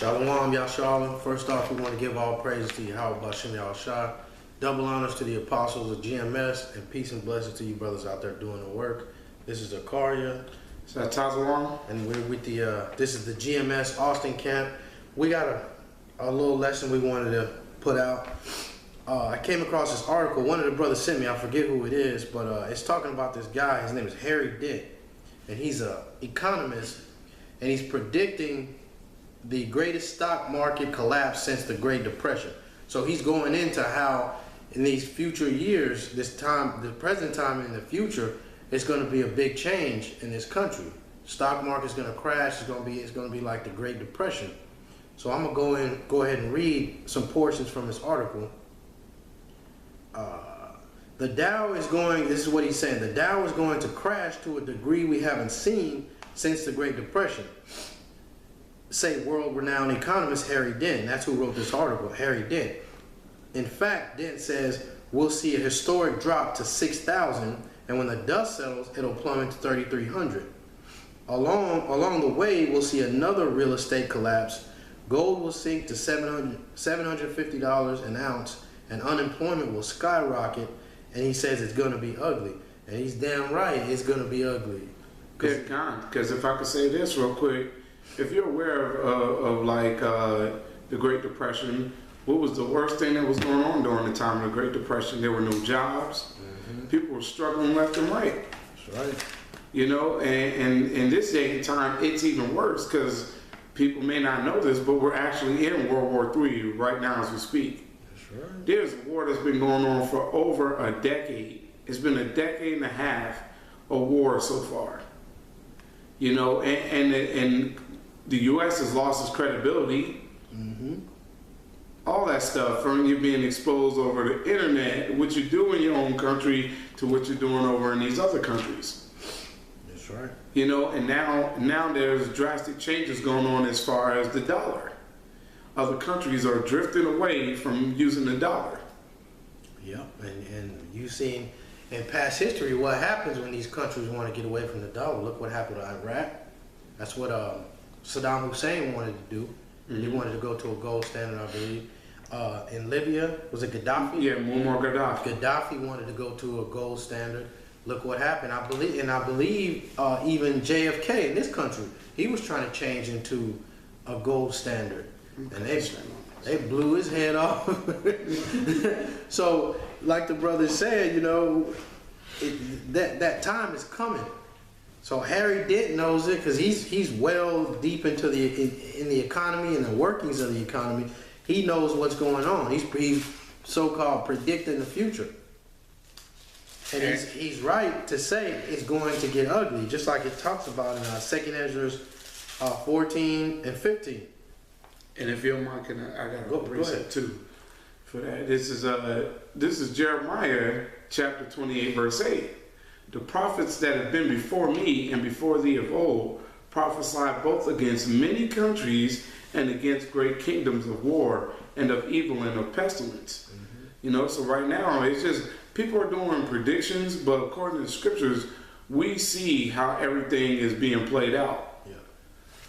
Shalom, Yahshalom. First off, we want to give all praises to Yahweh Bashem Yahushua. Double honors to the apostles of GMS, and peace and blessings to you brothers out there doing the work. This is Zakaria. Is that Tazawam? And we're with this is the GMS Austin camp. We got a little lesson we wanted to put out. I came across this article. One of the brothers sent me. I forget who it is, but it's talking about this guy. His name is Harry Dent, and he's an economist, and he's predicting the greatest stock market collapse since the Great Depression. So he's going into how in these future years, the present time in the future, it's going to be a big change in this country. Stock market's going to crash. It's going to be like the Great Depression. So I'm going to go ahead and read some portions from this article. The Dow is going, this is what he's saying, the Dow is going to crash to a degree we haven't seen since the Great Depression. Say world-renowned economist Harry Dent. That's who wrote this article, Harry Dent. In fact, Dent says we'll see a historic drop to 6,000, and when the dust settles, it'll plummet to 3,300. Along the way, we'll see another real estate collapse. Gold will sink to $750 an ounce, and unemployment will skyrocket. And he says it's going to be ugly, and he's damn right. It's going to be ugly. Because if I could say this real quick. If you're aware of the Great Depression, what was the worst thing that was going on during the time of the Great Depression? There were no jobs. Mm-hmm. People were struggling left and right. That's right. You know, and in this day and time, it's even worse because people may not know this, but we're actually in World War III right now as we speak. That's right. There's a war that's been going on for over a decade. It's been a decade and a half of war so far. You know, and the U.S. has lost its credibility. Mm-hmm. All that stuff from you being exposed over the internet, what you do in your own country to what you're doing over in these other countries. That's right. You know, and now there's drastic changes going on as far as the dollar. Other countries are drifting away from using the dollar. Yep, and you've seen in past history what happens when these countries want to get away from the dollar. Look what happened to Iraq. That's what Saddam Hussein wanted to do. Mm-hmm. He wanted to go to a gold standard, I believe. In Libya, was it Gaddafi? Yeah, Muammar Gaddafi. Gaddafi wanted to go to a gold standard. Look what happened. I believe even JFK in this country, he was trying to change into a gold standard, and they blew his head off. So, like the brother said, you know, that time is coming. So Harry Dent knows it because he's well deep into in the economy and the workings of the economy. He knows what's going on. He's so-called predicting the future. And he's right to say it's going to get ugly, just like it talks about in 2 Ezra 14 and 15. And if you don't mind, I got go a precept too for that. This is Jeremiah chapter 28 verse 8. The prophets that have been before me and before thee of old prophesied both against many countries and against great kingdoms of war and of evil and of pestilence. Mm-hmm. You know, so right now it's just people are doing predictions, but according to the scriptures, we see how everything is being played out. Yeah.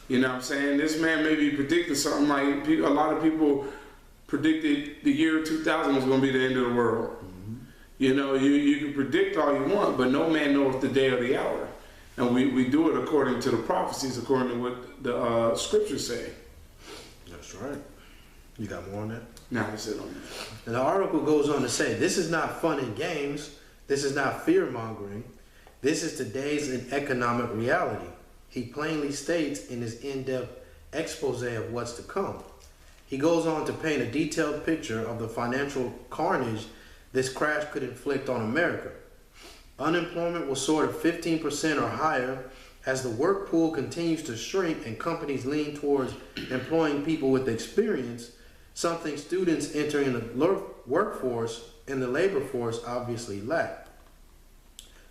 You know what I'm saying? This man may be predicting something like a lot of people predicted the year 2000 was going to be the end of the world. Mm-hmm. You know, you can predict all you want, but no man knows the day or the hour. And we do it according to the prophecies, according to what the scriptures say. That's right. You got more on that? No, that's it on that. And the article goes on to say, this is not fun and games. This is not fear-mongering. This is today's economic reality. He plainly states in his in-depth expose of what's to come. He goes on to paint a detailed picture of the financial carnage this crash could inflict on America. Unemployment will soar to 15% or higher as the work pool continues to shrink and companies lean towards employing people with experience, something students entering the workforce and the labor force obviously lack.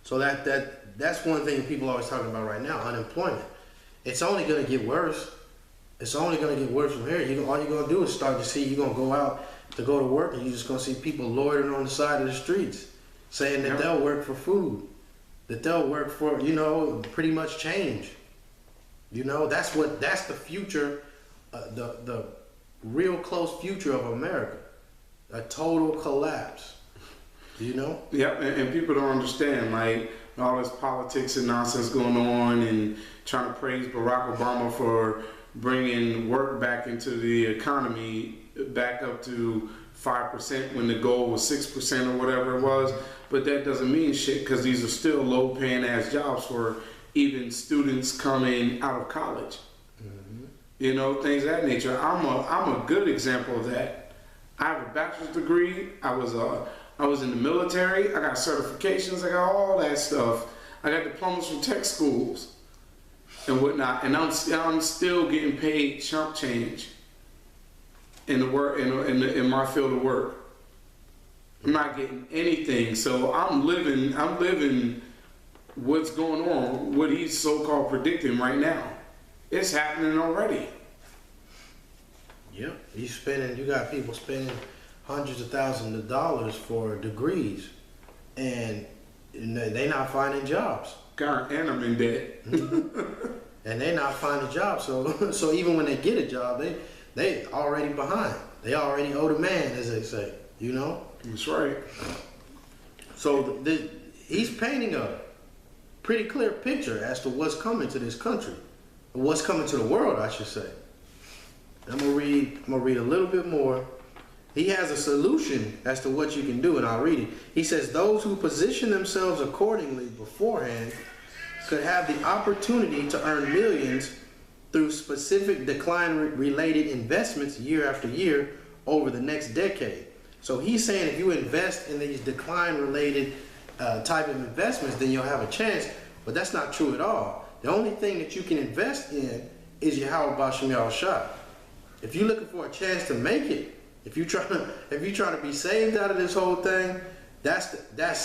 So that's one thing people are always talking about right now, unemployment. It's only going to get worse. It's only going to get worse from here. All you're going to do is start to see, you're going to go out to go to work and you're just going to see people loitering on the side of the streets saying that they'll work for food, that they'll work for, pretty much change. That's the future the real close future of America. A total collapse. Do you know? Yep, and people don't understand, like, all this politics and nonsense going on and trying to praise Barack Obama for bringing work back into the economy back up to 5% when the goal was 6% or whatever it was. But that doesn't mean shit because these are still low paying ass jobs for even students coming out of college. Mm-hmm. You know, things of that nature. I'm a good example of that. I have a bachelor's degree. I was in the military. I got certifications. I got all that stuff. I got diplomas from tech schools and whatnot. And I'm still getting paid chump change in the work in my field of work. I'm not getting anything. So I'm living what's going on, what he's so-called predicting right now. It's happening already. Yep. You got people spending hundreds of thousands of dollars for degrees, and they not finding jobs. God, and I'm in debt. And they not finding jobs. So even when they get a job, they already behind. They already owe the man, as they say. You know. That's right. So he's painting a pretty clear picture as to what's coming to this country, or what's coming to the world, I should say. I'm gonna read a little bit more. He has a solution as to what you can do, and I'll read it. He says, those who position themselves accordingly beforehand could have the opportunity to earn millions through specific decline-related investments year after year over the next decade. So he's saying if you invest in these decline-related type of investments, then you'll have a chance, but that's not true at all. The only thing that you can invest in is Yahweh Bashem Yahushua. If you're looking for a chance to make it, if you're trying to be saved out of this whole thing, that's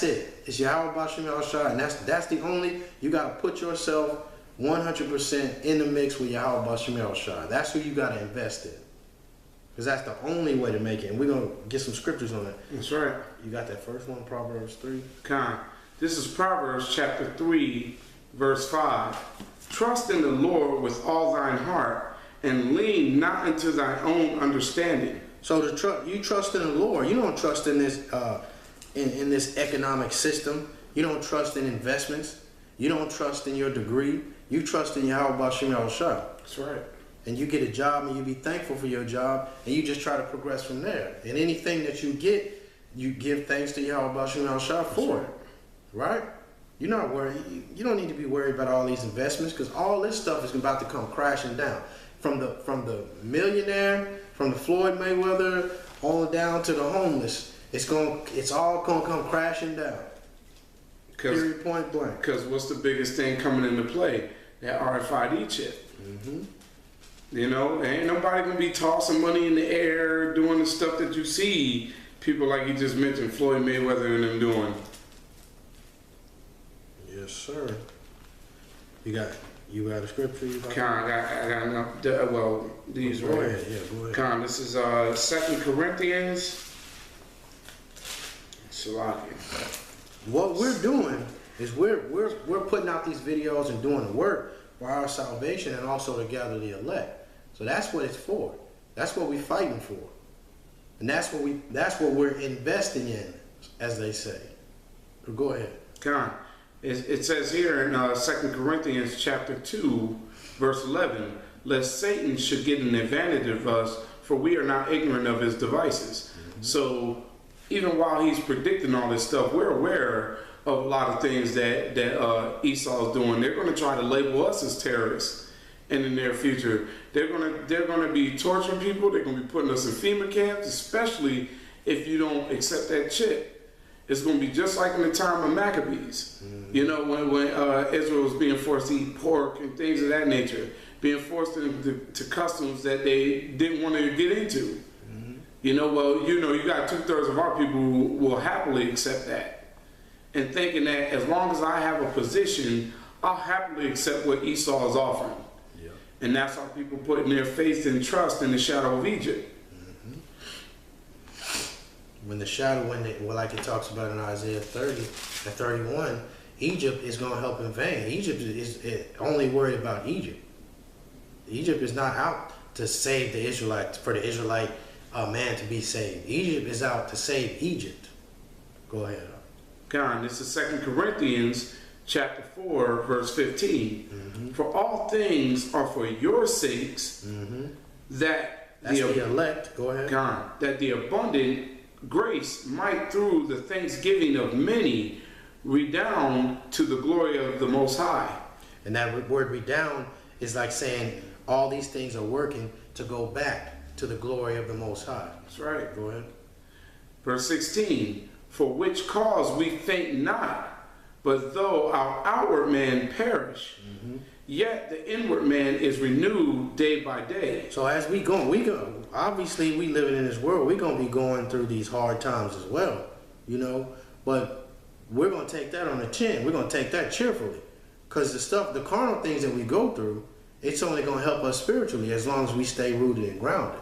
it. It's Yahweh Bashem Yahushua, and that's the only. You got to put yourself 100% in the mix with Yahweh Bashem Yahushua. That's who you got to invest in, because that's the only way to make it. And we're gonna get some scriptures on it. That's right. You got that first one, Proverbs 3. This is Proverbs chapter 3, verse 5. Trust in the Lord with all thine heart, and lean not into thine own understanding. So you trust in the Lord. You don't trust in this in this economic system. You don't trust in investments. You don't trust in your degree. You trust in Yahweh Bashem Yahushua. That's right. And you get a job, and you be thankful for your job, and you just try to progress from there. And anything that you get, you give thanks to Yahweh Bashem Yahushua for it. Right? You're not worried. You don't need to be worried about all these investments, because all this stuff is about to come crashing down. From the millionaire, from the Floyd Mayweather, on down to the homeless, it's all gonna come crashing down. Period, point blank. Because what's the biggest thing coming into play? That RFID chip. Mm-hmm. You know, ain't nobody gonna be tossing money in the air, doing the stuff that you see people like you just mentioned, Floyd Mayweather and them doing. Yes, sir. You got a scripture? I got enough. Well, these go right. Ahead. Yeah, go ahead. This is 2 Corinthians. Salaki. What we're doing is we're putting out these videos and doing the work for our salvation, and also to gather the elect. So that's what it's for. That's what we're fighting for, and that's what we're investing in, as they say. But go ahead. It says here in 2 Corinthians chapter 2, verse 11, lest Satan should get an advantage of us, for we are not ignorant of his devices. Mm-hmm. So even while he's predicting all this stuff, we're aware of a lot of things that Esau is doing. They're going to try to label us as terrorists in the near future. They're going to be torturing people. They're going to be putting us in FEMA camps, especially if you don't accept that chip. It's going to be just like in the time of Maccabees. Mm-hmm. You know, when Israel was being forced to eat pork and things of that nature, being forced to customs that they didn't want to get into. Mm-hmm. You know, you got 2/3 of our people who will happily accept that. And thinking that as long as I have a position, I'll happily accept what Esau is offering. Yeah. And that's how people putting their faith and trust in the shadow of Egypt. When the shadow, like it talks about in Isaiah 30 and 31, Egypt is going to help in vain. Egypt is only worried about Egypt. Egypt is not out to save the Israelites, for the Israelite man to be saved. Egypt is out to save Egypt. Go ahead. God, this is 2 Corinthians chapter 4, verse 15. For all things are for your sakes, that That's the elect. Go ahead. God, that the abundant grace might through the thanksgiving of many redound to the glory of the Most High. And that word redound is like saying all these things are working to go back to the glory of the Most High. That's right. Go ahead. Verse 16, for which cause we faint not, but though our outward man perish, yet the inward man is renewed day by day. So as we go, obviously we living in this world, we're going to be going through these hard times as well, you know, but we're going to take that on the chin. We're going to take that cheerfully, because the carnal things that we go through, it's only going to help us spiritually as long as we stay rooted and grounded.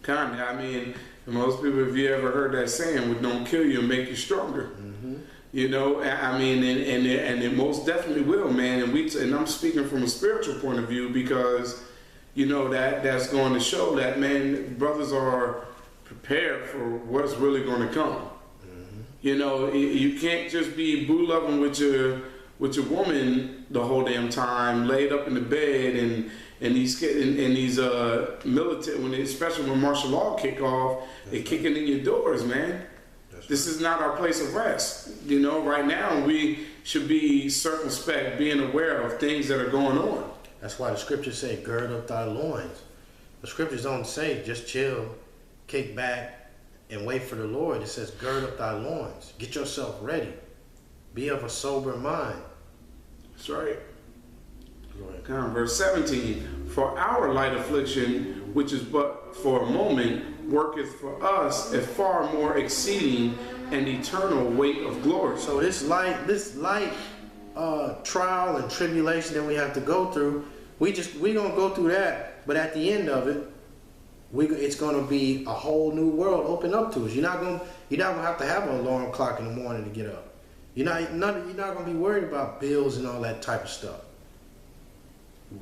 Kind of, I mean, most people, if you ever heard that saying, "What don't kill you and make you stronger." You know, I mean, and it most definitely will, man. And I'm speaking from a spiritual point of view, because, you know, that's going to show that, man, brothers are prepared for what's really going to come. You know, you can't just be boo loving with your woman the whole damn time, laid up in the bed, and these military, especially when martial law kick off, they're kicking in your doors, man. This is not our place of rest. You know, right now we should be circumspect, being aware of things that are going on. That's why the scriptures say, gird up thy loins. The scriptures don't say just chill, kick back, and wait for the Lord. It says, gird up thy loins. Get yourself ready. Be of a sober mind. That's right. Go ahead. Verse 17, for our light affliction, which is but for a moment, worketh for us a far more exceeding and eternal weight of glory. So this light trial and tribulation that we have to go through, we're gonna go through that, but at the end of it, it's gonna be a whole new world open up to us. You're not gonna have to have an alarm clock in the morning to get up. You're not gonna be worried about bills and all that type of stuff.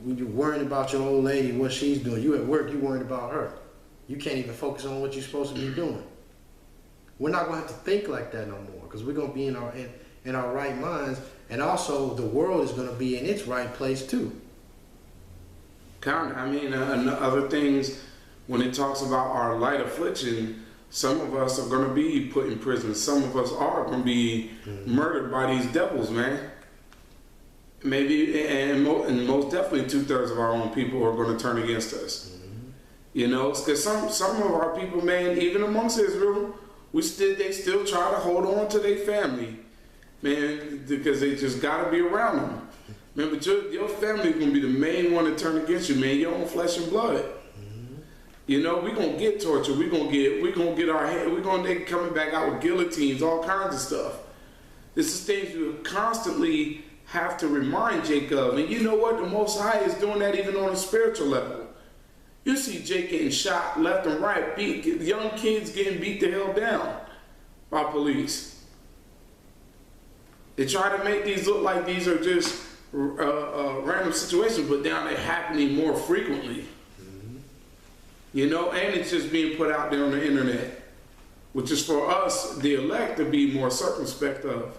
When you're worrying about your old lady, what she's doing, you at work, you're worried about her. You can't even focus on what you're supposed to be doing. We're not going to have to think like that no more, because we're going to be in our right minds, and also the world is going to be in its right place too. I mean, other things, when it talks about our light affliction, some of us are going to be put in prison. Some of us are going to be murdered by these devils, man. Maybe, and most definitely 2/3 of our own people are going to turn against us. You know, because some of our people, man, even amongst Israel, they still try to hold on to their family, man, because they just got to be around them. Man, but your family is going to be the main one to turn against you, man, your own flesh and blood. You know, we're going to get tortured. We're going to get our head. They coming back out with guillotines, all kinds of stuff. This is things we constantly have to remind Jacob. And you know what? The Most High is doing that even on a spiritual level. You see Jake getting shot left and right, young kids getting beat the hell down by police. They try to make these look like these are just random situations, but now they're happening more frequently. You know, and it's just being put out there on the internet, which is for us, the elect, to be more circumspect of,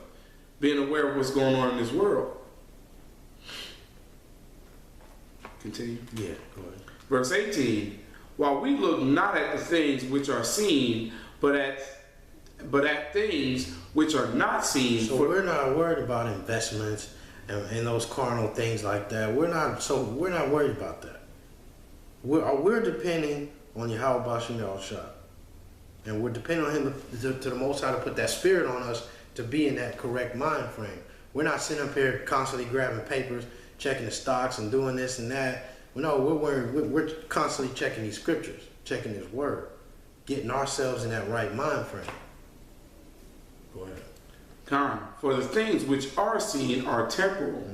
being aware of what's going on in this world. Continue. Yeah, go ahead. Verse 18, while we look not at the things which are seen, but at things which are not seen. So we're not worried about investments and those carnal things like that. We're not worried about that. We're depending on Yahweh Bashem Yahushua. And we're depending on him to the Most High to put that spirit on us to be in that correct mind frame. We're not sitting up here constantly grabbing papers, checking the stocks and doing this and that. No, we're constantly checking these scriptures, checking his word, getting ourselves in that right mind frame. Go ahead. For the things which are seen are temporal,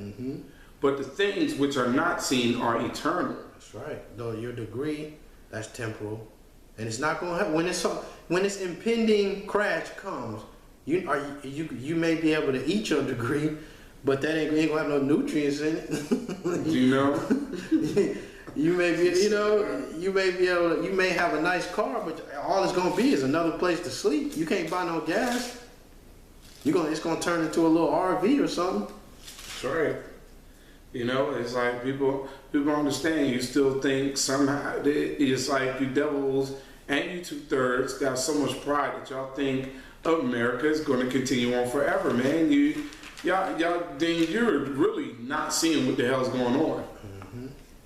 but the things which are not seen are eternal. That's right. Though your degree, that's temporal, and it's not going to happen when this impending crash comes. You may be able to eat your degree, but that ain't gonna have no nutrients in it. You know? You may be, you may be able to, you may have a nice car, but all it's gonna be is another place to sleep. You can't buy no gas. It's gonna turn into a little RV or something. That's right. It's like people understand. You still think somehow it's like you devils and you 2/3 got so much pride that y'all think America is going to continue on forever, man. Y'all, then you're really not seeing what the hell's going on.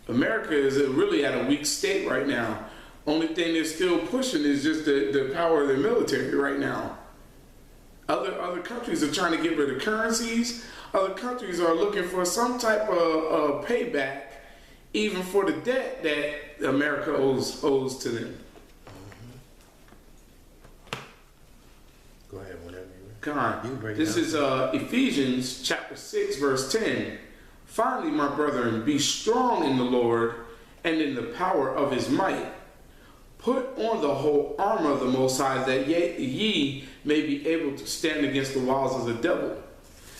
America is really at a weak state right now. Only thing they're still pushing is just the power of the military right now. Other countries are trying to get rid of currencies. Other countries are looking for some type of payback, even for the debt that America owes to them. Go ahead, whatever you Come on. This is Ephesians chapter 6, verse 10. Finally, my brethren, be strong in the Lord and in the power of his might. Put on the whole armor of the Most High, that ye may be able to stand against the wiles of the devil.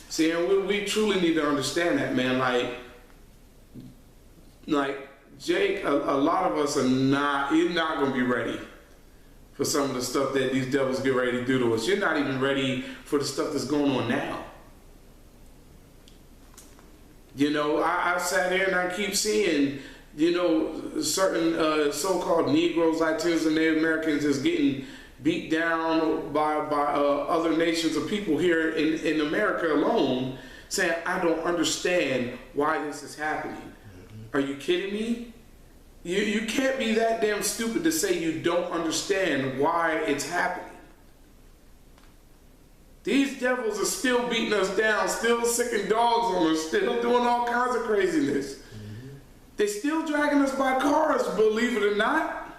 See, and we truly need to understand that, man. Like Jake, a lot of us you're not going to be ready for some of the stuff that these devils get ready to do to us. You're not even ready for the stuff that's going on now. I sat here and I keep seeing, certain so-called Negroes, Latinos, and Native Americans is getting beat down by other nations of people here in America alone, saying, I don't understand why this is happening. Are you kidding me? You can't be that damn stupid to say you don't understand why it's happening. These devils are still beating us down, still sicking dogs on us, still doing all kinds of craziness. They're still dragging us by cars, believe it or not.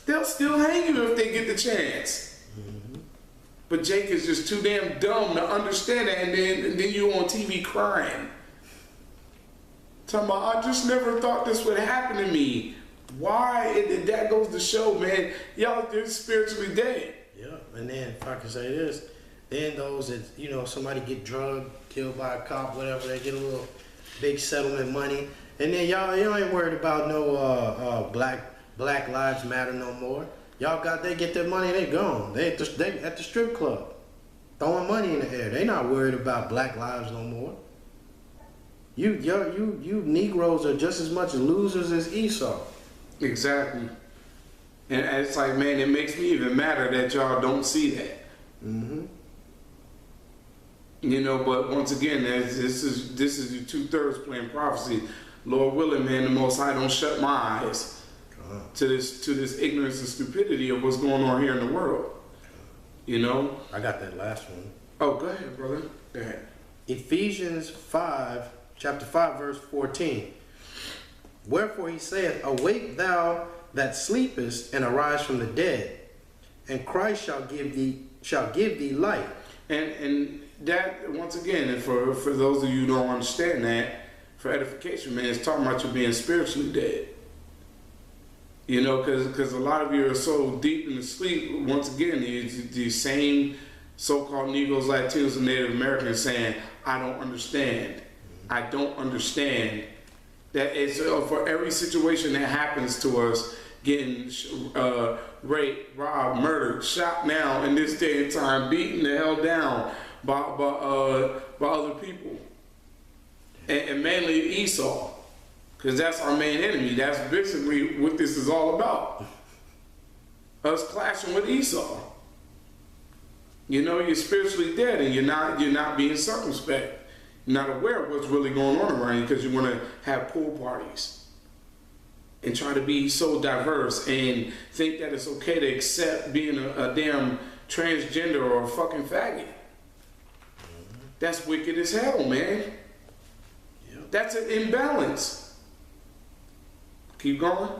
They'll still hang you if they get the chance. But Jake is just too damn dumb to understand it, and then you on TV crying. Talking about, I just never thought this would happen to me. Why? That goes to show, man, y'all are spiritually dead. Yeah, and then if I can say this, then those that, somebody get drugged, killed by a cop, whatever, they get a little big settlement money. And then y'all ain't worried about no Black Lives Matter no more. They get their money, they gone. They at the strip club, throwing money in the air. They not worried about Black lives no more. You Negroes are just as much losers as Esau. Exactly. And it's like, man, it makes me even madder that y'all don't see that. But once again, this is your 2/3 playing prophecy. Lord willing, man, the Most High don't shut my eyes to this ignorance and stupidity of what's going on here in the world. I got that last one. Oh, go ahead, brother. Go ahead. Ephesians 5, chapter 5, verse 14. Wherefore he saith, awake thou that sleepest, and arise from the dead, and Christ shall give thee light. And that, once again, and for those of you who don't understand that, for edification, man, it's talking about you being spiritually dead. Because a lot of you are so deep in the sleep. Once again, these same so-called Negroes, Latinos, and Native Americans saying, I don't understand. I don't understand. That it's for every situation that happens to us, getting raped, robbed, murdered, shot now in this day and time, beaten the hell down by other people, and mainly Esau, because that's our main enemy. That's basically what this is all about. Us clashing with Esau. You're spiritually dead, and you're not being circumspect. You're not aware of what's really going on around you because you want to have pool parties and try to be so diverse and think that it's okay to accept being a damn transgender or a fucking faggot. That's wicked as hell, man. That's an imbalance. Keep going.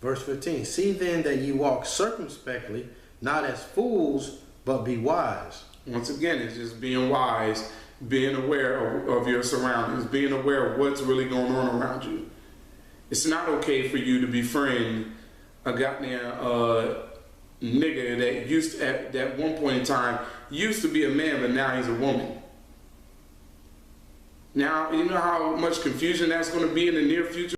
Verse 15. See then that ye walk circumspectly, not as fools, but be wise. Once again, it's just being wise, being aware of your surroundings, being aware of what's really going on around you. It's not okay for you to befriend a goddamn nigga that used to, at that one point in time, used to be a man, but now he's a woman. Now, you know how much confusion that's going to be in the near future?